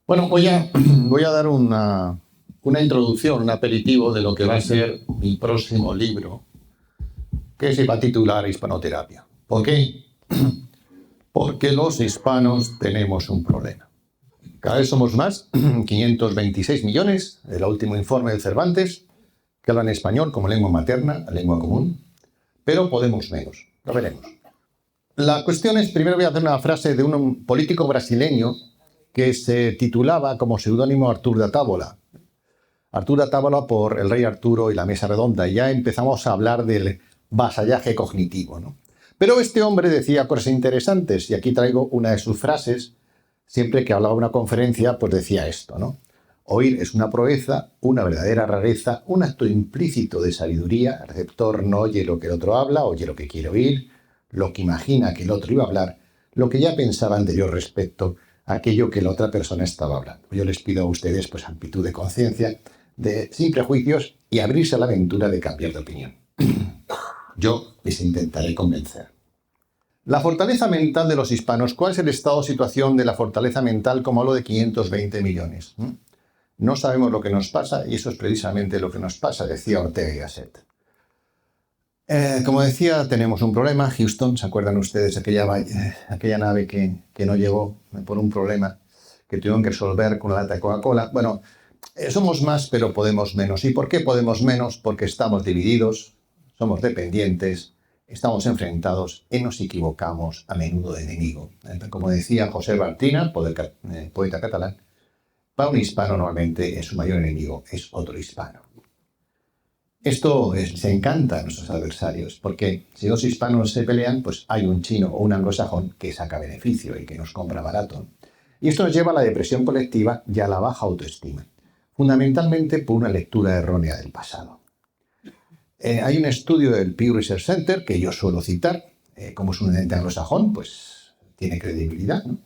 Bueno, voy a dar una introducción, un aperitivo de lo que va a ser mi próximo libro, que se va a titular Hispanoterapia. ¿Por qué? Porque los hispanos tenemos un problema. Cada vez somos más, 526 millones, el último informe del Cervantes, que hablan español como lengua materna, lengua común, pero podemos menos. Lo veremos. La cuestión es, primero voy a hacer una frase de un político brasileño que se titulaba como seudónimo Artur da Távola. Artur da Távola por el rey Arturo y la mesa redonda. Y ya empezamos a hablar del vasallaje cognitivo, ¿no? Pero este hombre decía cosas interesantes, y aquí traigo una de sus frases. Siempre que hablaba en una conferencia, pues decía esto, ¿no? Oír es una proeza, una verdadera rareza, un acto implícito de sabiduría. El receptor no oye lo que el otro habla, oye lo que quiere oír, lo que imagina que el otro iba a hablar, lo que ya pensaba anterior respecto a aquello que la otra persona estaba hablando. Yo les pido a ustedes pues amplitud de conciencia, sin prejuicios y abrirse a la aventura de cambiar de opinión. Yo les intentaré convencer. La fortaleza mental de los hispanos. ¿Cuál es el estado o situación de la fortaleza mental como hablo de 520 millones? No sabemos lo que nos pasa y eso es precisamente lo que nos pasa, decía Ortega y Gasset. Como decía, tenemos un problema. Houston, ¿se acuerdan ustedes de aquella nave que no llegó por un problema que tuvieron que resolver con una lata de Coca-Cola? Bueno, somos más, pero podemos menos. ¿Y por qué podemos menos? Porque estamos divididos, somos dependientes, estamos enfrentados y nos equivocamos a menudo de enemigo. Como decía José Bartina, poeta catalán, para un hispano normalmente su mayor enemigo es otro hispano. Esto se encanta a nuestros adversarios, porque si dos hispanos se pelean, pues hay un chino o un anglosajón que saca beneficio y que nos compra barato. Y esto nos lleva a la depresión colectiva y a la baja autoestima, fundamentalmente por una lectura errónea del pasado. Hay un estudio del Pew Research Center que yo suelo citar, como es un ente anglosajón, pues tiene credibilidad, ¿no?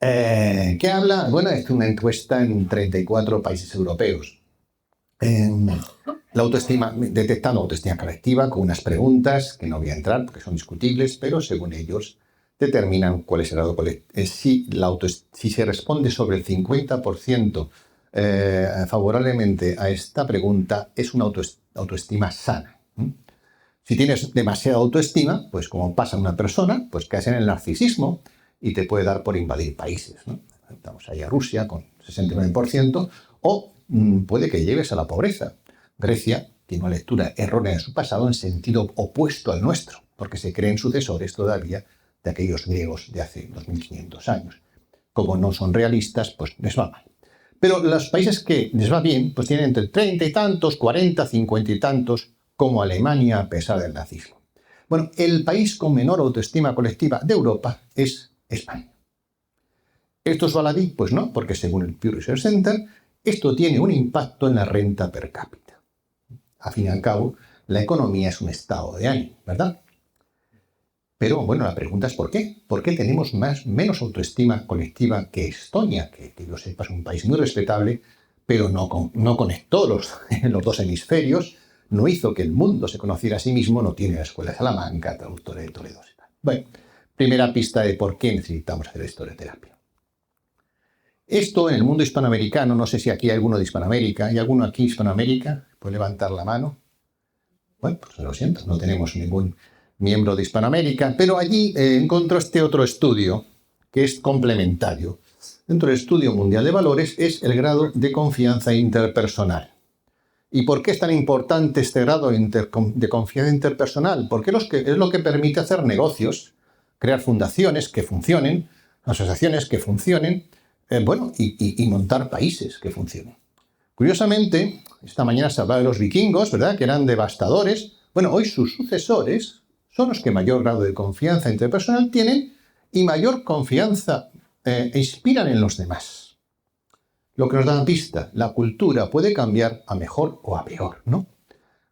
Que habla, bueno, es una encuesta en 34 países europeos. La autoestima, detectando autoestima colectiva con unas preguntas que no voy a entrar porque son discutibles, pero según ellos determinan cuál es el grado colectivo. Si se responde sobre el 50% favorablemente a esta pregunta, es una autoestima sana. Si tienes demasiada autoestima, pues como pasa a una persona, pues caes en el narcisismo y te puede dar por invadir países, ¿no? Estamos ahí a Rusia con 69%, o puede que llegues a la pobreza. Grecia tiene una lectura errónea de su pasado en sentido opuesto al nuestro, porque se creen sucesores todavía de aquellos griegos de hace 2500 años. Como no son realistas, pues les va mal. Pero los países que les va bien, pues tienen entre 30 y tantos, 40, 50 y tantos, como Alemania a pesar del nazismo. Bueno, el país con menor autoestima colectiva de Europa es España. ¿Esto es baladí? Pues no, porque según el Pew Research Center, esto tiene un impacto en la renta per cápita. A fin y al cabo, la economía es un estado de ánimo, ¿verdad? Pero bueno, la pregunta es ¿por qué? ¿Por qué tenemos menos autoestima colectiva que Estonia, que yo sepa es un país muy respetable, pero no conectó los dos hemisferios, no hizo que el mundo se conociera a sí mismo, no tiene la Escuela de Salamanca, traductora de Toledo. Bueno, primera pista de por qué necesitamos hacer historioterapia. Esto en el mundo hispanoamericano, no sé si aquí hay alguno de Hispanoamérica, ¿hay alguno aquí de Hispanoamérica? ¿Puede levantar la mano? Bueno, pues lo siento, no tenemos ningún miembro de Hispanoamérica, pero allí encontró este otro estudio que es complementario. Dentro del Estudio Mundial de Valores es el grado de confianza interpersonal. ¿Y por qué es tan importante este grado de confianza interpersonal? Porque es lo que permite hacer negocios, crear fundaciones que funcionen, asociaciones que funcionen, y montar países que funcionen. Curiosamente, esta mañana se hablaba de los vikingos, ¿verdad?, que eran devastadores. Bueno, hoy sus sucesores son los que mayor grado de confianza interpersonal tienen y mayor confianza inspiran en los demás. Lo que nos da una pista, la cultura puede cambiar a mejor o a peor, ¿no?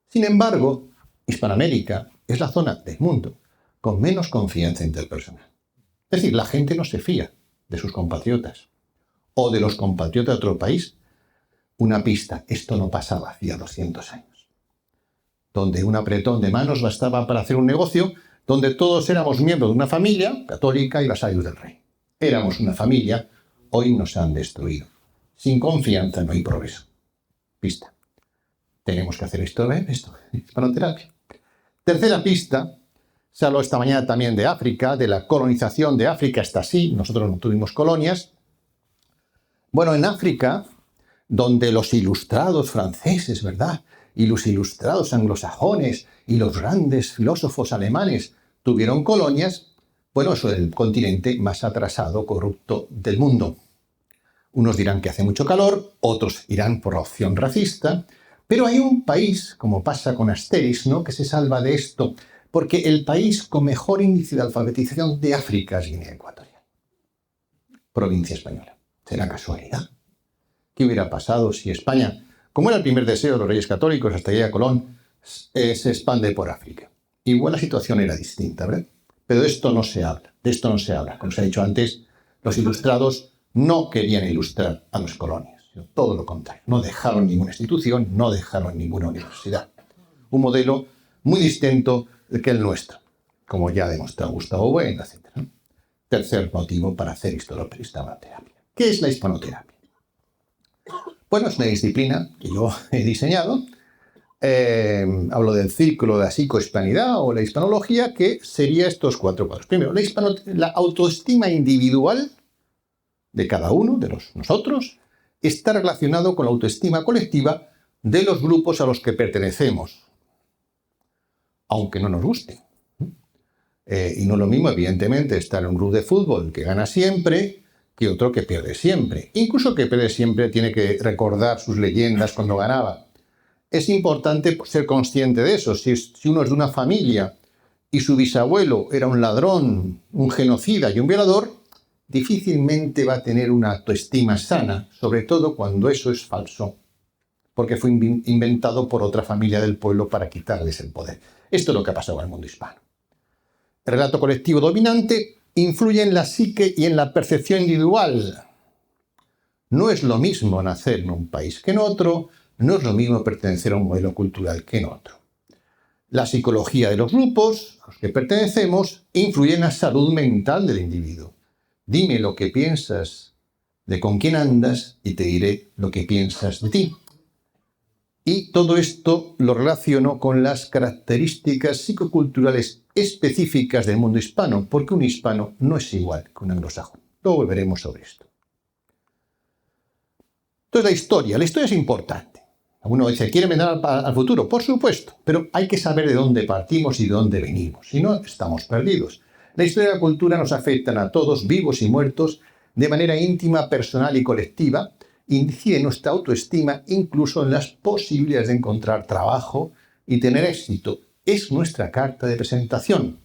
Sin embargo, Hispanoamérica es la zona del mundo con menos confianza interpersonal. Es decir, la gente no se fía de sus compatriotas o de los compatriotas de otro país. Una pista, esto no pasaba hacía 200 años. Donde un apretón de manos bastaba para hacer un negocio, donde todos éramos miembros de una familia católica y vasallos del rey. Éramos una familia hoy nos han destruido. Sin confianza no hay progreso. Pista. Tenemos que hacer esto, hispanoterapia. Tercera pista, se habló esta mañana también de África, de la colonización de África, está así, nosotros no tuvimos colonias. Bueno, en África, donde los ilustrados franceses, ¿verdad? Y los ilustrados anglosajones y los grandes filósofos alemanes tuvieron colonias, bueno, eso es el continente más atrasado, corrupto del mundo. Unos dirán que hace mucho calor, otros irán por la opción racista, pero hay un país, como pasa con Asterix, ¿no?, que se salva de esto, porque el país con mejor índice de alfabetización de África es Guinea Ecuatorial. Provincia española. ¿Será casualidad? ¿Qué hubiera pasado si España, como era el primer deseo de los Reyes Católicos hasta que llega Colón, se expande por África? Igual la situación era distinta, ¿verdad? Pero de esto no se habla, Como se ha dicho antes, los ilustrados no querían ilustrar a las colonias, sino todo lo contrario. No dejaron ninguna institución, no dejaron ninguna universidad. Un modelo muy distinto que el nuestro, como ya ha demostrado Gustavo Bueno, etc. Tercer motivo para hacer hispanoterapia. ¿Qué es la hispanoterapia? Bueno, es una disciplina que yo he diseñado. Hablo del círculo de la psicohispanidad o la hispanología, que sería estos 4 cuadros. Primero, la autoestima individual de cada uno de nosotros está relacionado con la autoestima colectiva de los grupos a los que pertenecemos, aunque no nos guste. Y no es lo mismo, evidentemente, estar en un club de fútbol que gana siempre que otro que pierde siempre. Incluso que pierde siempre tiene que recordar sus leyendas cuando ganaba. Es importante ser consciente de eso. Si uno es de una familia y su bisabuelo era un ladrón, un genocida y un violador, difícilmente va a tener una autoestima sana, sobre todo cuando eso es falso, porque fue inventado por otra familia del pueblo para quitarles el poder. Esto es lo que ha pasado en el mundo hispano. El relato colectivo dominante influye en la psique y en la percepción individual. No es lo mismo nacer en un país que en otro, no es lo mismo pertenecer a un modelo cultural que en otro. La psicología de los grupos a los que pertenecemos influye en la salud mental del individuo. Dime lo que piensas de con quién andas y te diré lo que piensas de ti. Y todo esto lo relaciono con las características psicoculturales específicas del mundo hispano, porque un hispano no es igual que un anglosajón. Luego veremos sobre esto. Entonces, la historia es importante. Uno dice, ¿quiere mirar al futuro? Por supuesto, pero hay que saber de dónde partimos y de dónde venimos, si no, estamos perdidos. La historia y la cultura nos afectan a todos, vivos y muertos, de manera íntima, personal y colectiva, incide en nuestra autoestima, incluso en las posibilidades de encontrar trabajo y tener éxito. Es nuestra carta de presentación.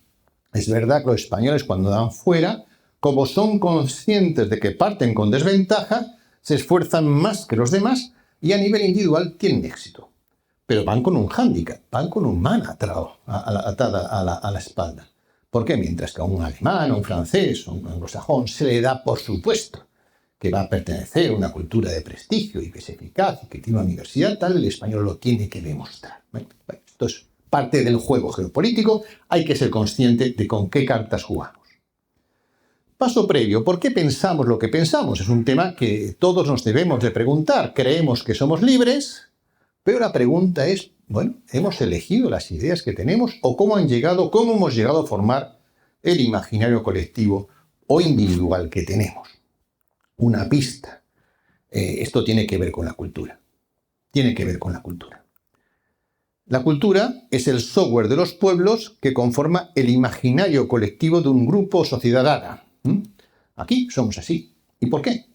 Es verdad que los españoles, cuando dan fuera, como son conscientes de que parten con desventaja, se esfuerzan más que los demás y a nivel individual tienen éxito. Pero van con un hándicap, van con un man atado a la espalda. ¿Por qué? Mientras que a un alemán, a un francés, a un anglosajón se le da por supuesto que va a pertenecer a una cultura de prestigio y que es eficaz y que tiene una universidad tal, el español lo tiene que demostrar. Esto es parte del juego geopolítico, hay que ser consciente de con qué cartas jugamos. Paso previo, ¿por qué pensamos lo que pensamos? Es un tema que todos nos debemos de preguntar. Creemos que somos libres, pero la pregunta es, bueno, ¿hemos elegido las ideas que tenemos o cómo hemos llegado a formar el imaginario colectivo o individual que tenemos? Una pista. Esto tiene que ver con la cultura. La cultura es el software de los pueblos que conforma el imaginario colectivo de un grupo o sociedad dada. Aquí somos así. ¿Y por qué?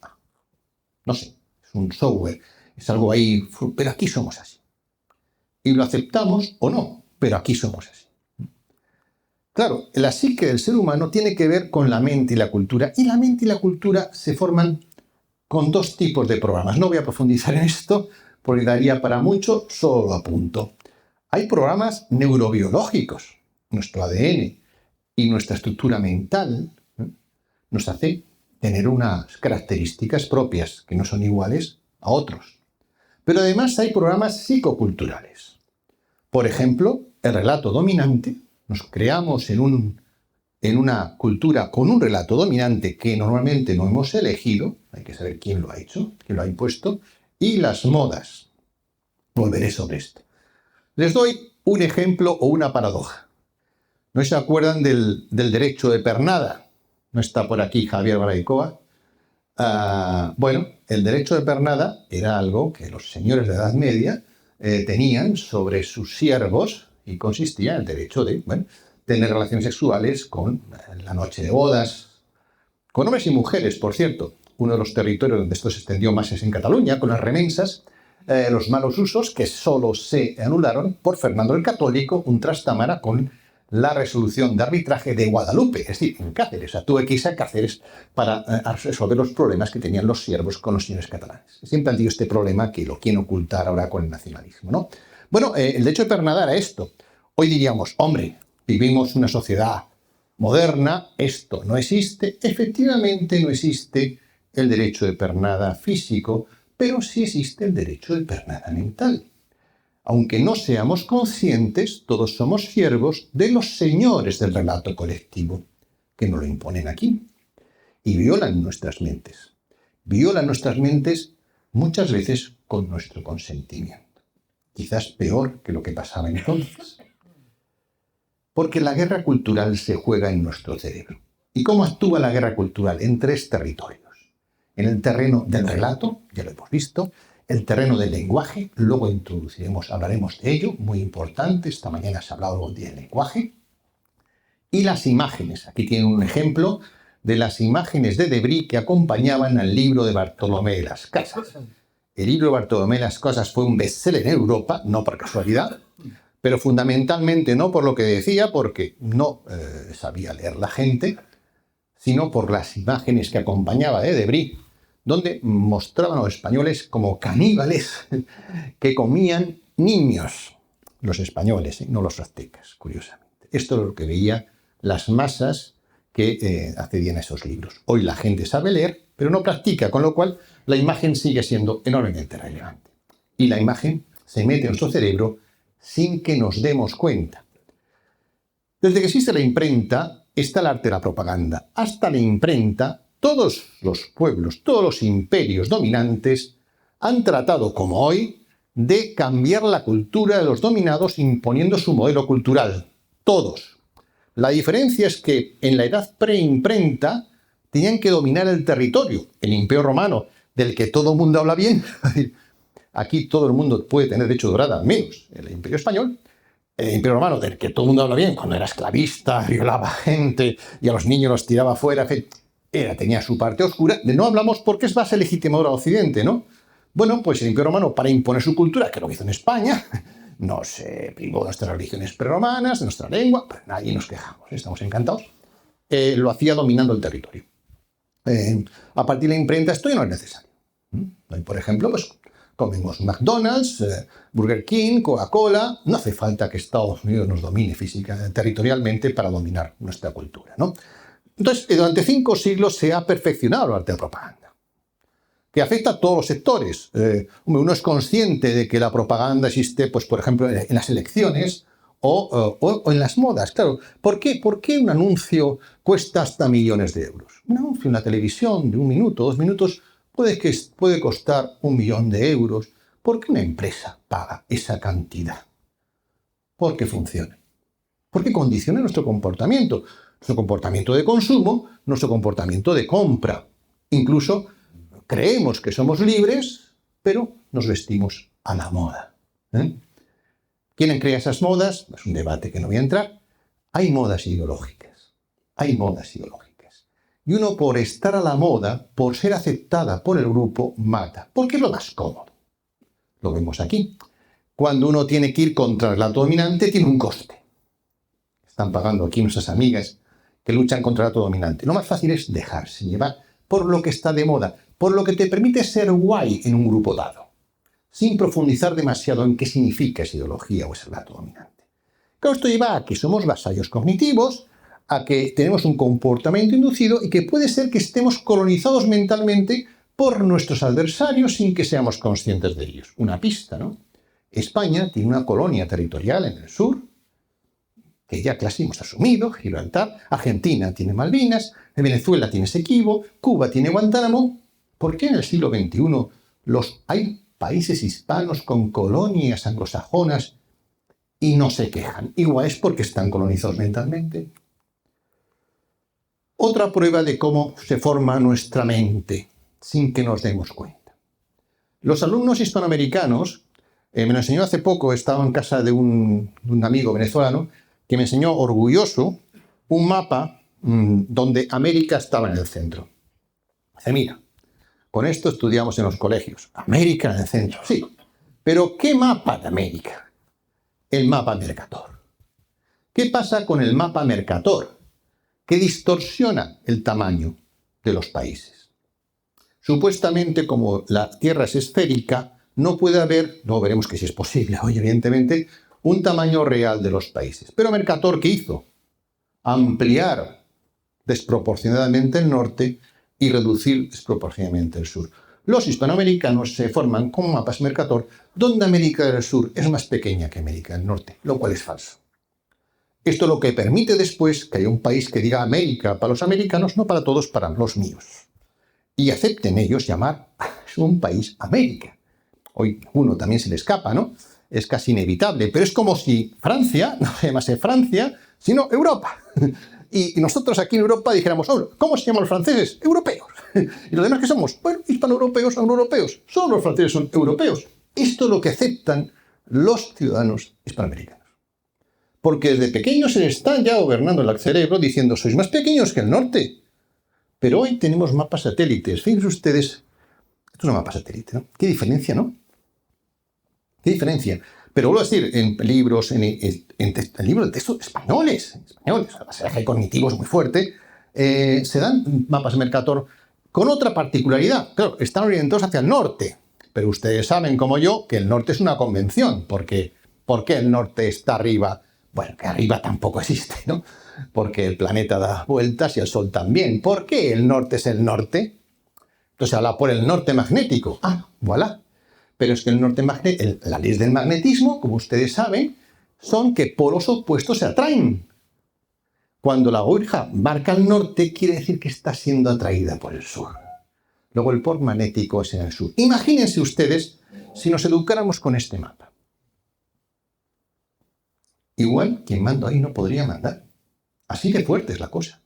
No sé. Es un software. Es algo ahí. Pero aquí somos así. Y lo aceptamos o no. Pero aquí somos así. Claro, la psique del ser humano tiene que ver con la mente y la cultura. Y la mente y la cultura se forman con 2 tipos de programas. No voy a profundizar en esto porque daría para mucho, solo lo apunto. Hay programas neurobiológicos. Nuestro ADN y nuestra estructura mental nos hace tener unas características propias que no son iguales a otros. Pero además hay programas psicoculturales. Por ejemplo, el relato dominante. Nos creamos en un en una cultura con un relato dominante que normalmente no hemos elegido, hay que saber quién lo ha hecho, quién lo ha impuesto, y las modas. Volveré sobre esto. Les doy un ejemplo o una paradoja. ¿No se acuerdan del derecho de pernada? No está por aquí Javier Baraicoa. Bueno, el derecho de pernada era algo que los señores de Edad Media tenían sobre sus siervos y consistía en el derecho de tener relaciones sexuales con la noche de bodas, con hombres y mujeres, por cierto. Uno de los territorios donde esto se extendió más es en Cataluña, con las remensas, los malos usos que solo se anularon por Fernando el Católico, un Trastámara, con la resolución de arbitraje de Guadalupe, es decir, en Cáceres. O sea, tuve que irse a Cáceres para resolver los problemas que tenían los siervos con los señores catalanes. Siempre han tenido este problema que lo quieren ocultar ahora con el nacionalismo, ¿no? Bueno, el derecho de pernada era esto. Hoy diríamos, hombre, vivimos una sociedad moderna, esto no existe. Efectivamente no existe el derecho de pernada físico, pero sí existe el derecho de pernada mental. Aunque no seamos conscientes, todos somos siervos de los señores del relato colectivo, que nos lo imponen aquí, y violan nuestras mentes. Violan nuestras mentes muchas veces con nuestro consentimiento. Quizás peor que lo que pasaba entonces. Porque la guerra cultural se juega en nuestro cerebro. ¿Y cómo actúa la guerra cultural? En 3 territorios. En el terreno del relato, ya lo hemos visto, el terreno del lenguaje, luego hablaremos de ello, muy importante, esta mañana se ha hablado algún día del lenguaje, y las imágenes. Aquí tienen un ejemplo de las imágenes de Debris que acompañaban al libro de Bartolomé de las Casas. El libro de Bartolomé de las Casas fue un bestseller en Europa, no por casualidad, pero fundamentalmente no por lo que decía, porque no sabía leer la gente, sino por las imágenes que acompañaba de Debris, donde mostraban a los españoles como caníbales que comían niños. Los españoles, no los aztecas, curiosamente. Esto es lo que veían las masas que accedían a esos libros. Hoy la gente sabe leer, pero no practica, con lo cual la imagen sigue siendo enormemente relevante. Y la imagen se mete en nuestro cerebro sin que nos demos cuenta. Desde que existe la imprenta, está el arte de la propaganda. Hasta la imprenta, todos los pueblos, todos los imperios dominantes han tratado, como hoy, de cambiar la cultura de los dominados imponiendo su modelo cultural. Todos. La diferencia es que en la edad preimprenta tenían que dominar el territorio. El Imperio Romano, del que todo el mundo habla bien, aquí todo el mundo puede tener derecho de dorada, menos el Imperio Español. El Imperio Romano, del que todo el mundo habla bien, cuando era esclavista, violaba gente y a los niños los tiraba fuera, tenía su parte oscura. De no hablamos porque es base legitimadora de Occidente, ¿no? Bueno, pues el Imperio Romano, para imponer su cultura, que lo hizo en España, nos privó de nuestras religiones preromanas, de nuestra lengua, pero nadie nos quejamos, estamos encantados. Lo hacía dominando el territorio. A partir de la imprenta esto ya no es necesario. Hoy, por ejemplo, pues comemos McDonald's, Burger King, Coca-Cola. No hace falta que Estados Unidos nos domine territorialmente para dominar nuestra cultura, ¿no? Entonces, durante 5 siglos se ha perfeccionado el arte de propaganda, que afecta a todos los sectores. Uno es consciente de que la propaganda existe, pues, por ejemplo, en las elecciones o en las modas. Claro, ¿por qué? ¿Por qué un anuncio cuesta hasta millones de euros? Un anuncio en la televisión de 1 minuto, 2 minutos, puede costar 1 millón de euros. ¿Por qué una empresa paga esa cantidad? Porque funciona. Porque condiciona nuestro comportamiento de consumo, nuestro comportamiento de compra. Incluso creemos que somos libres, pero nos vestimos a la moda. ¿Quién crea esas modas? Es un debate que no voy a entrar. Hay modas ideológicas. Hay modas ideológicas. Y uno, por estar a la moda, por ser aceptada por el grupo, mata. Porque es lo más cómodo. Lo vemos aquí. Cuando uno tiene que ir contra el relato dominante, tiene un coste. Están pagando aquí nuestras amigas que luchan contra el relato dominante. Lo más fácil es dejarse llevar por lo que está de moda, por lo que te permite ser guay en un grupo dado, sin profundizar demasiado en qué significa esa ideología o ese relato dominante. Claro, esto lleva a que somos vasallos cognitivos, a que tenemos un comportamiento inducido y que puede ser que estemos colonizados mentalmente por nuestros adversarios sin que seamos conscientes de ellos. Una pista, ¿no? España tiene una colonia territorial en el sur, que ya casi hemos asumido, Gibraltar, Argentina tiene Malvinas, Venezuela tiene Esequibo, Cuba tiene Guantánamo. ¿Por qué en el siglo XXI hay países hispanos con colonias anglosajonas y no se quejan? Igual es porque están colonizados mentalmente. Otra prueba de cómo se forma nuestra mente sin que nos demos cuenta. Los alumnos hispanoamericanos, me lo enseñó hace poco, estaba en casa de un amigo venezolano, que me enseñó orgulloso un mapa donde América estaba en el centro. Dice, mira, con esto estudiamos en los colegios. América en el centro, sí. Pero ¿qué mapa de América? El mapa Mercator. ¿Qué pasa con el mapa Mercator? Que distorsiona el tamaño de los países. Supuestamente, como la Tierra es esférica, no puede haber, luego veremos que sí es posible, hoy evidentemente, un tamaño real de los países. Pero Mercator, ¿qué hizo? Ampliar desproporcionadamente el norte y reducir desproporcionadamente el sur. Los hispanoamericanos se forman con mapas Mercator donde América del Sur es más pequeña que América del Norte, lo cual es falso. Esto lo que permite después que haya un país que diga América para los americanos, no para todos, para los míos. Y acepten ellos llamar a un país América. Hoy uno también se le escapa, ¿no? Es casi inevitable, pero es como si Francia no se llamase Francia, sino Europa. Y nosotros aquí en Europa dijéramos, oh, ¿cómo se llaman los franceses? Europeos. ¿Y los demás qué somos? Bueno, hispanoeuropeos, europeos. Solo los franceses son europeos. Esto es lo que aceptan los ciudadanos hispanoamericanos. Porque desde pequeños se están ya gobernando el cerebro diciendo, sois más pequeños que el norte. Pero hoy tenemos mapas satélites. Fíjense ustedes, esto es un mapa satélite, ¿no? ¿Qué diferencia, no? ¿Qué diferencia? Pero vuelvo a decir, en libros, en libros de texto españoles, el pasaje cognitivo es muy fuerte, se dan mapas Mercator con otra particularidad. Claro, están orientados hacia el norte, pero ustedes saben, como yo, que el norte es una convención, porque ¿por qué el norte está arriba? Bueno, que arriba tampoco existe, ¿no? Porque el planeta da vueltas y el Sol también. ¿Por qué el norte es el norte? Entonces habla por el norte magnético. Ah, voilà. Pero es que el norte magnético, la ley del magnetismo, como ustedes saben, son que polos opuestos se atraen. Cuando la aguja marca el norte, quiere decir que está siendo atraída por el sur. Luego el polo magnético es en el sur. Imagínense ustedes si nos educáramos con este mapa. Igual, quien manda ahí no podría mandar. Así de fuerte es la cosa.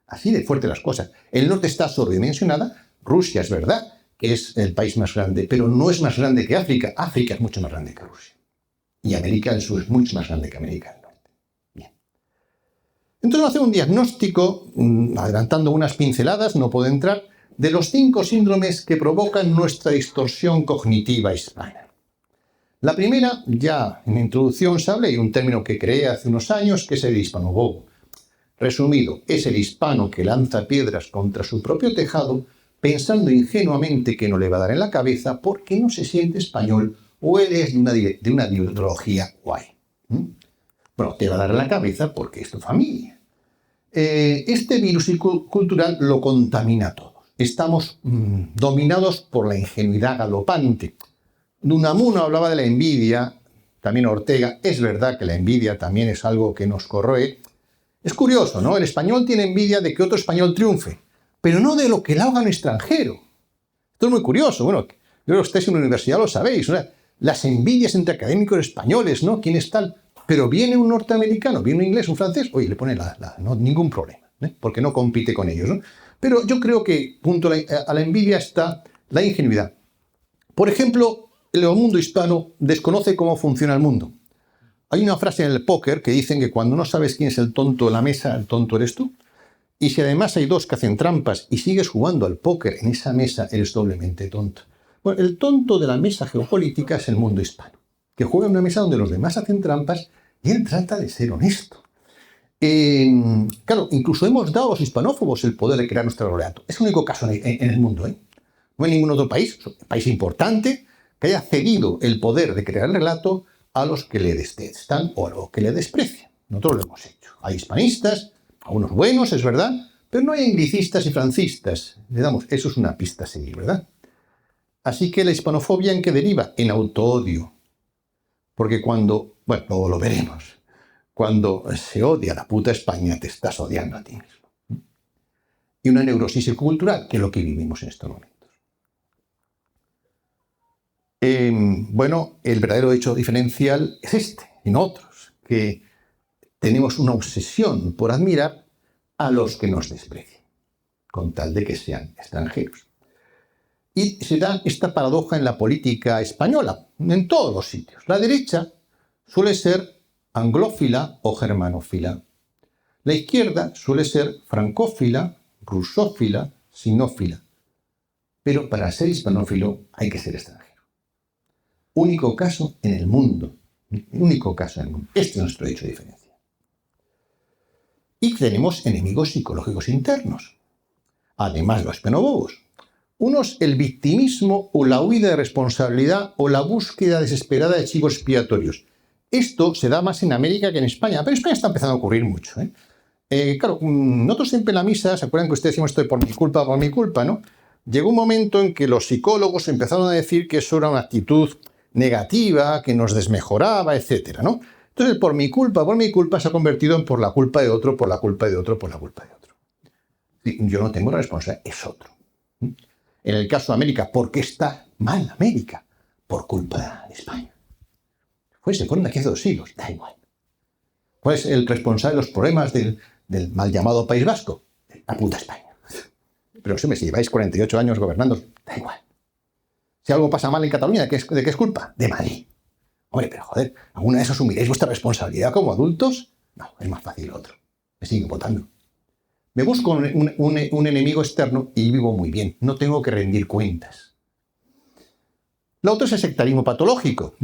Así de fuerte las cosas. El norte está sobredimensionada. Rusia es verdad que es el país más grande, pero no es más grande que África. África es mucho más grande que Rusia. Y América del Sur es mucho más grande que América del Norte. Bien. Entonces vamos a hacer un diagnóstico, adelantando unas pinceladas, no puedo entrar, de los 5 síndromes que provocan nuestra distorsión cognitiva hispana. La primera, ya en la introducción se habla, y un término que creé hace unos años, que es el hispanobobo. Resumido, es el hispano que lanza piedras contra su propio tejado, pensando ingenuamente que no le va a dar en la cabeza porque no se siente español o él es de una ideología guay. Bueno, te va a dar en la cabeza porque es tu familia. Este virus cultural lo contamina todo. Estamos dominados por la ingenuidad galopante. Unamuno hablaba de la envidia, también Ortega. Es verdad que la envidia también es algo que nos corroe. Es curioso, ¿no? El español tiene envidia de que otro español triunfe, pero no de lo que le haga un extranjero. Esto es muy curioso. Bueno, yo creo que ustedes en la universidad lo sabéis. ¿No? Las envidias entre académicos españoles, ¿no? ¿Quién es tal? Pero viene un norteamericano, viene un inglés, un francés, oye, le pone no, ningún problema, porque no compite con ellos, ¿no? Pero yo creo que junto a la envidia está la ingenuidad. Por ejemplo, el mundo hispano desconoce cómo funciona el mundo. Hay una frase en el póker que dicen que cuando no sabes quién es el tonto de la mesa, el tonto eres tú. Y si además hay dos que hacen trampas y sigues jugando al póker en esa mesa, eres doblemente tonto. Bueno, el tonto de la mesa geopolítica es el mundo hispano, que juega en una mesa donde los demás hacen trampas y él trata de ser honesto. Claro, incluso hemos dado a los hispanófobos el poder de crear nuestro relato. Es el único caso en el mundo, ¿eh? No hay ningún otro país importante, que haya cedido el poder de crear el relato a los que le detestan o a los que le desprecian. Nosotros lo hemos hecho. Hay hispanistas, algunos buenos, es verdad, pero no hay anglicistas y francistas. Le damos, eso es una pista a seguir, ¿verdad? Así que la hispanofobia, ¿en qué deriva? En autoodio. Porque luego lo veremos, cuando se odia a la puta España, te estás odiando a ti mismo. Y una neurosis cultural, que es lo que vivimos en estos momentos. Bueno, el verdadero hecho diferencial es este, y no otros, que tenemos una obsesión por admirar a los que nos desprecian, con tal de que sean extranjeros. Y se da esta paradoja en la política española, en todos los sitios. La derecha suele ser anglófila o germanófila. La izquierda suele ser francófila, rusófila, sinófila. Pero para ser hispanófilo hay que ser extranjero. Único caso en el mundo. Único caso en el mundo. Este es nuestro hecho de diferencia. Y tenemos enemigos psicológicos internos. Además, los penobobos. Unos, el victimismo o la huida de responsabilidad o la búsqueda desesperada de chivos expiatorios. Esto se da más en América que en España, pero en España está empezando a ocurrir mucho. Claro, nosotros siempre en la misa, ¿se acuerdan que ustedes decimos esto de por mi culpa, ¿no? Llegó un momento en que los psicólogos empezaron a decir que eso era una actitud negativa, que nos desmejoraba, etcétera, ¿no? Entonces el por mi culpa se ha convertido en por la culpa de otro, por la culpa de otro, por la culpa de otro. Yo no tengo la responsabilidad, es otro. En el caso de América, ¿por qué está mal América? Por culpa de España. Pues se fueron aquí hace 2 siglos, da igual. ¿Cuál es el responsable de los problemas del mal llamado País Vasco? La puta España. Pero si lleváis 48 años gobernando, da igual. Si algo pasa mal en Cataluña, ¿de qué es culpa? De Madrid. Hombre, pero joder, ¿alguna vez asumiréis vuestra responsabilidad como adultos? No, es más fácil otro. Me siguen votando. Me busco un enemigo externo y vivo muy bien. No tengo que rendir cuentas. Lo otro es el sectarismo patológico.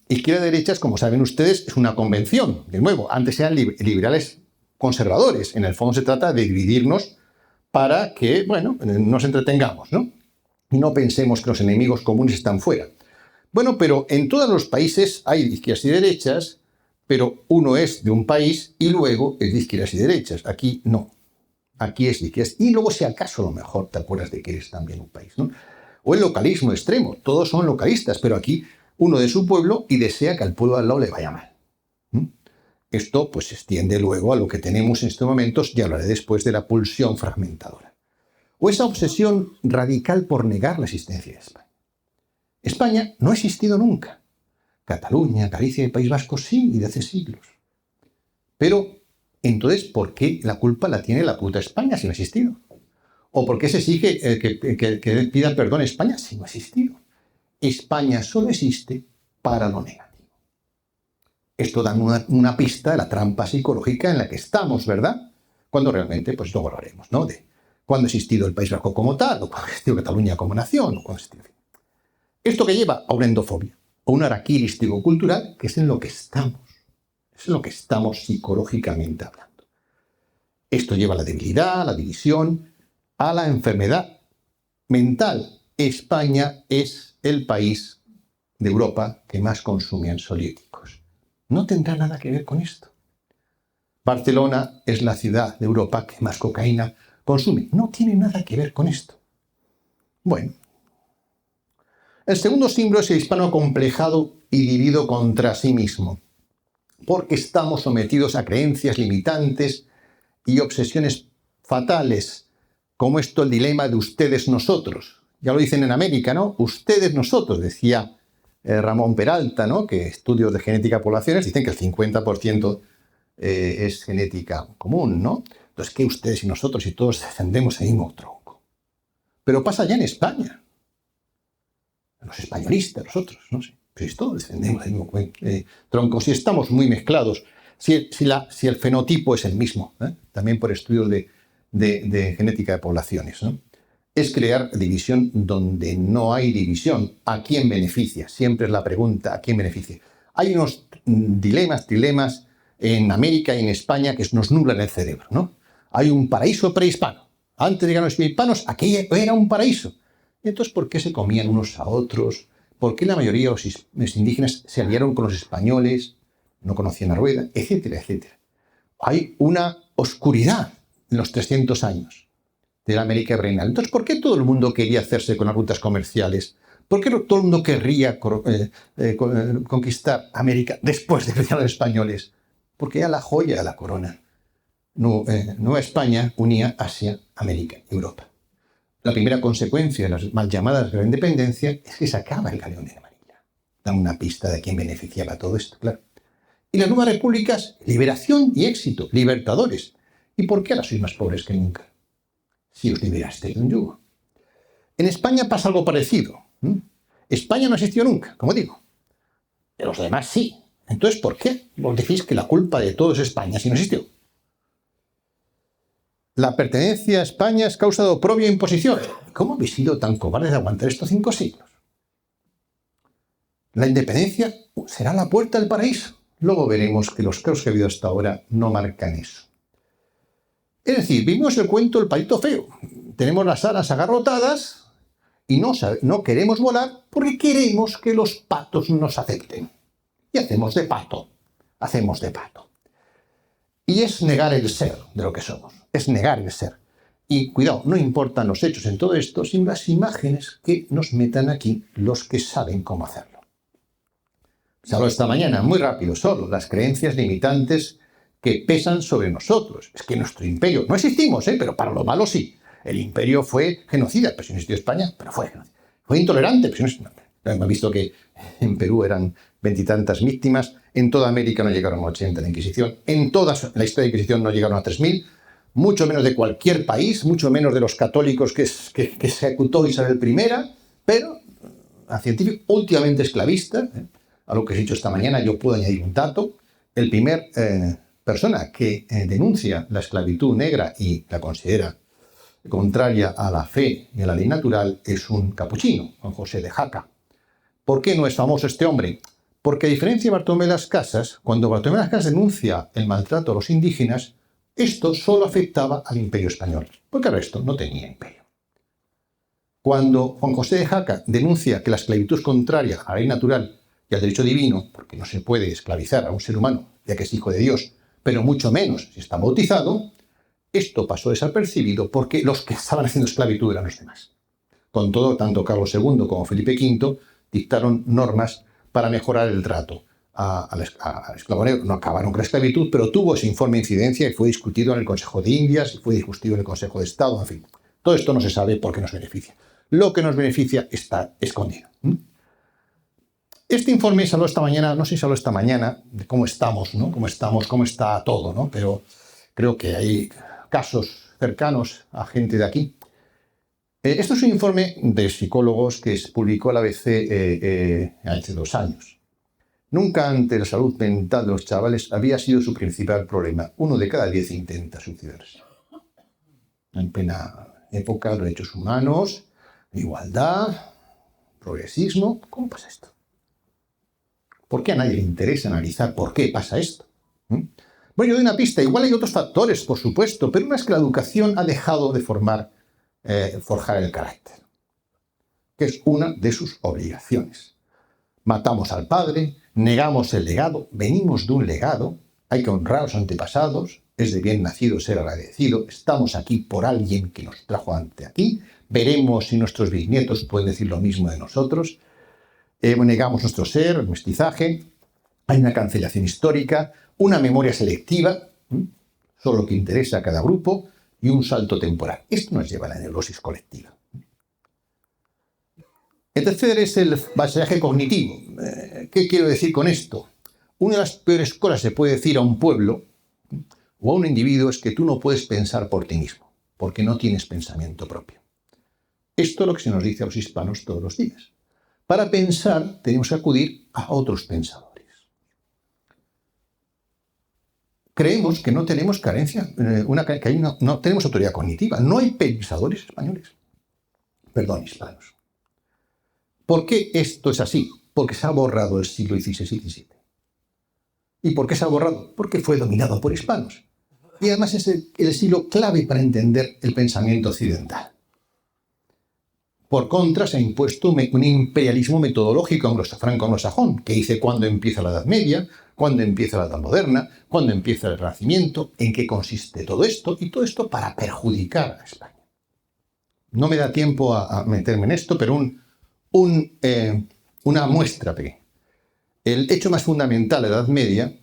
Izquierda-derechas, como saben ustedes, es una convención. De nuevo, antes eran liberales conservadores. En el fondo se trata de dividirnos para que, bueno, nos entretengamos, ¿no? Y no pensemos que los enemigos comunes están fuera. Bueno, pero en todos los países hay izquierdas y derechas, pero uno es de un país y luego es de izquierdas y derechas. Aquí no. Aquí es de izquierdas. Y luego, si acaso, a lo mejor te acuerdas de que eres también un país, ¿no? O el localismo extremo. Todos son localistas, pero aquí uno de su pueblo y desea que al pueblo al lado le vaya mal. Esto pues se extiende luego a lo que tenemos en estos momentos, y hablaré después de la pulsión fragmentadora. O esa obsesión radical por negar la existencia de España. España no ha existido nunca. Cataluña, Galicia y el País Vasco sí, y de hace siglos. Pero, entonces, ¿por qué la culpa la tiene la puta España si no ha existido? ¿O por qué se exige que pidan perdón a España si no ha existido? España solo existe para lo negativo. Esto da una pista de la trampa psicológica en la que estamos, ¿verdad? Cuando realmente, pues luego lo haremos, ¿no? De cuándo ha existido el País Vasco como tal, o cuándo ha existido Cataluña como nación, o cuándo ha existido... Esto que lleva a una endofobia, o un araquiri cultural, que es en lo que estamos. Es en lo que estamos psicológicamente hablando. Esto lleva a la debilidad, a la división, a la enfermedad mental. España es el país de Europa que más consume ansiolíticos. No tendrá nada que ver con esto. Barcelona es la ciudad de Europa que más cocaína consume. No tiene nada que ver con esto. Bueno. El segundo símbolo es el hispano acomplejado y dividido contra sí mismo, porque estamos sometidos a creencias limitantes y obsesiones fatales, como esto el dilema de ustedes-nosotros. Ya lo dicen en América, ¿no? Ustedes-nosotros, decía Ramón Peralta, ¿no? Que estudios de genética de poblaciones dicen que el 50% es genética común, ¿no? Entonces, ¿qué ustedes y nosotros y todos defendemos el mismo tronco? Pero pasa ya en España. Los españolistas, nosotros, no sé. Pero todos defendemos el mismo tronco. Si estamos muy mezclados, si el fenotipo es el mismo, también por estudios de genética de poblaciones, ¿no? Es crear división donde no hay división. ¿A quién beneficia? Siempre es la pregunta, ¿a quién beneficia? Hay unos dilemas en América y en España que nos nublan el cerebro, ¿no? Hay un paraíso prehispano. Antes de llegar los hispanos, aquello era un paraíso. Entonces, ¿por qué se comían unos a otros? ¿Por qué la mayoría de los indígenas se aliaron con los españoles? No conocían a Rueda, etcétera, etcétera. Hay una oscuridad en los 300 años de la América Virreinal. Entonces, ¿por qué todo el mundo quería hacerse con las rutas comerciales? ¿Por qué todo el mundo querría conquistar América después de que llegaran los españoles? porque era la joya de la corona. Nueva España unía Asia, América y Europa. La primera consecuencia de las mal llamadas Guerra de Independencia es que se acaba el galeón de Manila. Da una pista de quién beneficiaba todo esto, claro. Y las nuevas repúblicas, liberación y éxito, libertadores. ¿Y por qué ahora sois más pobres que nunca? Si os liberasteis de un yugo. En España pasa algo parecido. España no existió nunca, como digo. Pero los demás sí. Entonces, ¿por qué vos decís que la culpa de todo es España si no existió? La pertenencia a España es causa de oprobio e imposición. ¿Cómo habéis sido tan cobardes de aguantar estos 5 siglos? La independencia será la puerta del paraíso. Luego veremos que los casos que ha habido hasta ahora no marcan eso. Es decir, vimos el cuento del patito feo. Tenemos las alas agarrotadas y no queremos volar porque queremos que los patos nos acepten. Y hacemos de pato. Y es negar el ser de lo que somos. Es negar el ser. Y cuidado, no importan los hechos en todo esto, sino las imágenes que nos metan aquí los que saben cómo hacerlo. Se habló esta mañana, muy rápido, solo las creencias limitantes que pesan sobre nosotros. Es que nuestro imperio, no existimos, pero para lo malo sí. El imperio fue genocida, pero si no existió España, pero fue genocida. Fue intolerante, pero si no, hemos visto que en Perú eran 20 y tantas víctimas, en toda América no llegaron a 80 de Inquisición, en toda la historia de Inquisición no llegaron a 3.000, mucho menos de cualquier país, mucho menos de los católicos que ejecutó Isabel I, pero a científico últimamente esclavista, a lo que he dicho esta mañana, yo puedo añadir un dato, el primer persona que denuncia la esclavitud negra y la considera contraria a la fe y a la ley natural es un capuchino, Juan José de Jaca. ¿Por qué no es famoso este hombre? Porque a diferencia de Bartolomé de las Casas, cuando Bartolomé de las Casas denuncia el maltrato a los indígenas, esto solo afectaba al Imperio Español, porque el resto no tenía imperio. Cuando Juan José de Jaca denuncia que la esclavitud es contraria a la ley natural y al derecho divino, porque no se puede esclavizar a un ser humano, ya que es hijo de Dios, pero mucho menos si está bautizado, esto pasó desapercibido porque los que estaban haciendo esclavitud eran los demás. Con todo, tanto Carlos II como Felipe V dictaron normas para mejorar el trato al esclavo negro. No acabaron con la esclavitud, pero tuvo ese informe de incidencia y fue discutido en el Consejo de Indias y fue discutido en el Consejo de Estado, en fin. Todo esto no se sabe por qué nos beneficia. Lo que nos beneficia está escondido. Este informe se habló esta mañana, no sé si se habló esta mañana, de cómo estamos, ¿no? Cómo está todo, ¿no? Pero creo que hay casos cercanos a gente de aquí. Esto es un informe de psicólogos que publicó la ABC hace 2 años. Nunca antes la salud mental de los chavales había sido su principal problema. 1 de cada 10 intenta suicidarse. En plena época de los derechos humanos, igualdad, progresismo. ¿Cómo pasa esto? ¿Por qué a nadie le interesa analizar por qué pasa esto? Bueno, yo doy una pista. Igual hay otros factores, por supuesto, pero una es que la educación ha dejado de forjar el carácter, que es una de sus obligaciones. Matamos al padre, negamos el legado, venimos de un legado, hay que honrar a los antepasados, es de bien nacido ser agradecido, estamos aquí por alguien que nos trajo ante aquí, veremos si nuestros bisnietos pueden decir lo mismo de nosotros, negamos nuestro ser, el mestizaje, hay una cancelación histórica, una memoria selectiva, solo lo que interesa a cada grupo, y un salto temporal. Esto nos lleva a la neurosis colectiva. El tercer es el vasallaje cognitivo. ¿Qué quiero decir con esto? Una de las peores cosas que se puede decir a un pueblo o a un individuo es que tú no puedes pensar por ti mismo, porque no tienes pensamiento propio. Esto es lo que se nos dice a los hispanos todos los días. Para pensar tenemos que acudir a otros pensadores. Creemos que no tenemos carencia, no tenemos autoridad cognitiva. No hay pensadores hispanos. ¿Por qué esto es así? Porque se ha borrado el siglo XVI y XVII. ¿Y por qué se ha borrado? Porque fue dominado por hispanos. Y además es el siglo clave para entender el pensamiento occidental. Por contra, se ha impuesto un imperialismo metodológico franco-anglosajón, que dice cuándo empieza la Edad Media, cuándo empieza la Edad Moderna, cuándo empieza el Renacimiento, en qué consiste todo esto, y todo esto para perjudicar a España. No me da tiempo a meterme en esto, pero una muestra pequeña. El hecho más fundamental de la Edad Media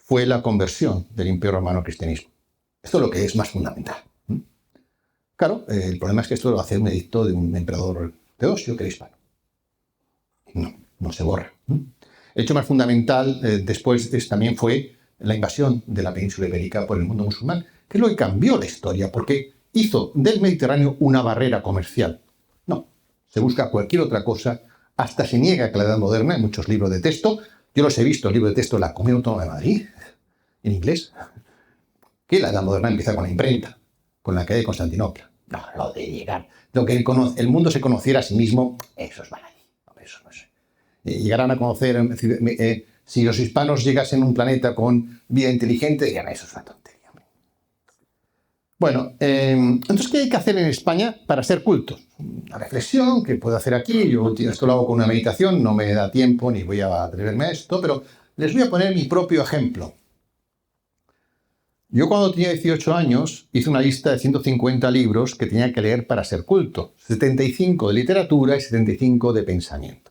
fue la conversión del Imperio Romano al cristianismo. Esto es lo que es más fundamental. Claro, el problema es que esto lo hace un edicto de un emperador Teodosio, que era hispano. No se borra. El hecho más fundamental después también fue la invasión de la península ibérica por el mundo musulmán, que es lo que cambió la historia, porque hizo del Mediterráneo una barrera comercial. No, se busca cualquier otra cosa, hasta se niega que la Edad Moderna, en muchos libros de texto, yo los he visto, el libro de texto de la Comunidad Autónoma de Madrid, en inglés, que la Edad Moderna empieza con la imprenta, con la caída de Constantinopla. No, lo de llegar, lo que el mundo se conociera a sí mismo, eso es baladí. Eso no es. Llegarán a conocer, si los hispanos llegasen a un planeta con vida inteligente, dirían, eso es una tontería. Bueno, entonces, ¿qué hay que hacer en España para ser cultos? Una reflexión que puedo hacer aquí, yo esto lo hago con una meditación, no me da tiempo ni voy a atreverme a esto, pero les voy a poner mi propio ejemplo. Yo cuando tenía 18 años hice una lista de 150 libros que tenía que leer para ser culto. 75 de literatura y 75 de pensamiento.